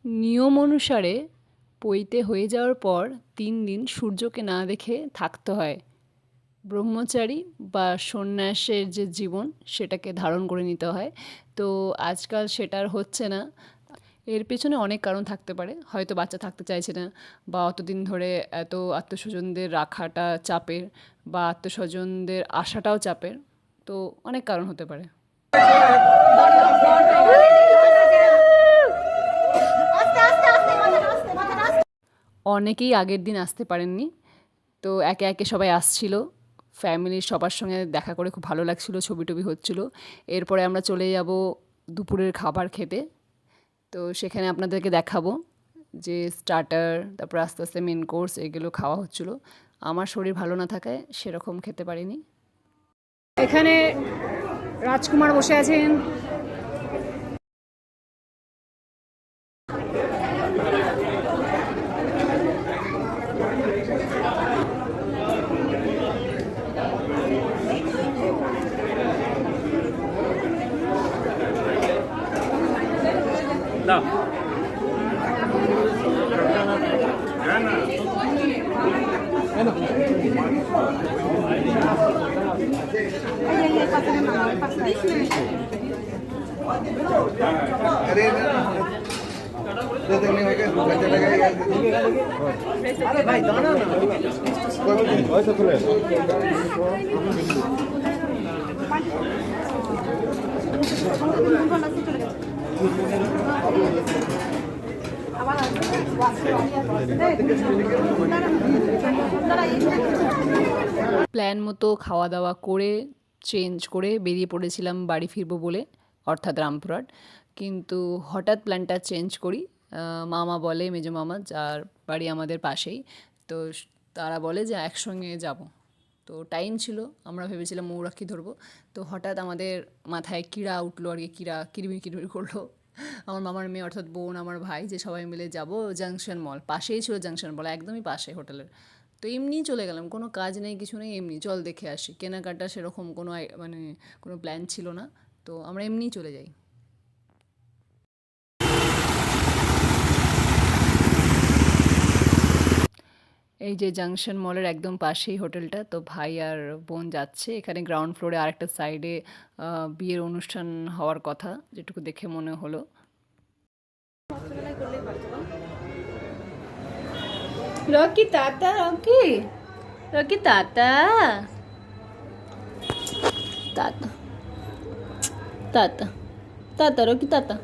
নিয়ম অনুসারে পৈতে হয়ে যাওয়ার পর 3 দিন সূর্যকে না দেখে থাকতে হয়। ব্রহ্মচারী বা সন্ন্যাসের যে জীবন সেটাকে ধারণ করে নিতে হয়। তো আজকাল সেটা আর হচ্ছে না। এর পেছনে অনেক কারণ থাকতে পারে। হয়তো বাচ্চা থাকতে চাইছে না, বা অতদিন ধরে এত আত্মীয়স্বজনদের রাখাটা চাপের, বা আত্মীয়স্বজনদের আসাটাও চাপের। তো অনেক কারণ হতে পারে। অনেকেই আগের দিন আসতে পারেননি, তো একে একে সবাই আসছিল। ফ্যামিলির সবার সঙ্গে দেখা করে খুব ভালো লাগছিল, ছবি টবি হচ্ছিল। এরপরে আমরা চলে যাব দুপুরের খাবার খেতে। তো সেখানে আপনাদেরকে দেখাবো যে স্টার্টার, তারপর আস্তে আস্তে মেন কোর্স এগুলো খাওয়া হচ্ছিল। আমার শরীর ভালো না থাকায় সেরকম খেতে পারিনি। এখানে রাজকুমার বসে আছেন। প্ল্যান মতো খাওয়া দাওয়া করে চেঞ্জ করে বেরিয়ে পড়েছিলাম বাড়ি ফিরবো বলে, অর্থাৎ রামপুরহাট। কিন্তু হঠাৎ প্ল্যানটা চেঞ্জ করি। মামা বলে, মেজো মামা, যার বাড়ি আমাদের পাশেই, তো তারা বলে যে একসঙ্গে যাব। তো টাইম ছিল, আমরা ভেবেছিলাম মৌরাক্ষী ধরবো। তো হঠাৎ আমাদের মাথায় কীড়া উঠলো আর কি, কীড়া কিরমির কিরমির করলো। আমার মামার মেয়ে অর্থাৎ বোন, আমার ভাই, যে সবাই মিলে যাব জাংশন মল। পাশেই ছিল জাংশন মল, একদমই পাশে হোটেলের। তো এমনিই চলে গেলাম, কোনো কাজ নেই কিছু নেই, এমনি চল দেখে আসি। কেনাকাটা সেরকম কোনো মানে কোনো প্ল্যান ছিল না, তো আমরা এমনিই চলে যাই। এই যে জাংশন মলের একদম পাশেই হোটেলটা। তো ভাই আর বোন যাচ্ছে। এখানে গ্রাউন্ড ফ্লোরে আরেকটা সাইডে বিয়ের অনুষ্ঠান হওয়ার কথা, যেটুকু দেখে মনে হলো। রকি তাতা, রকি রকি তাতা, তাতা তাতা তাতা, রকি তাতা।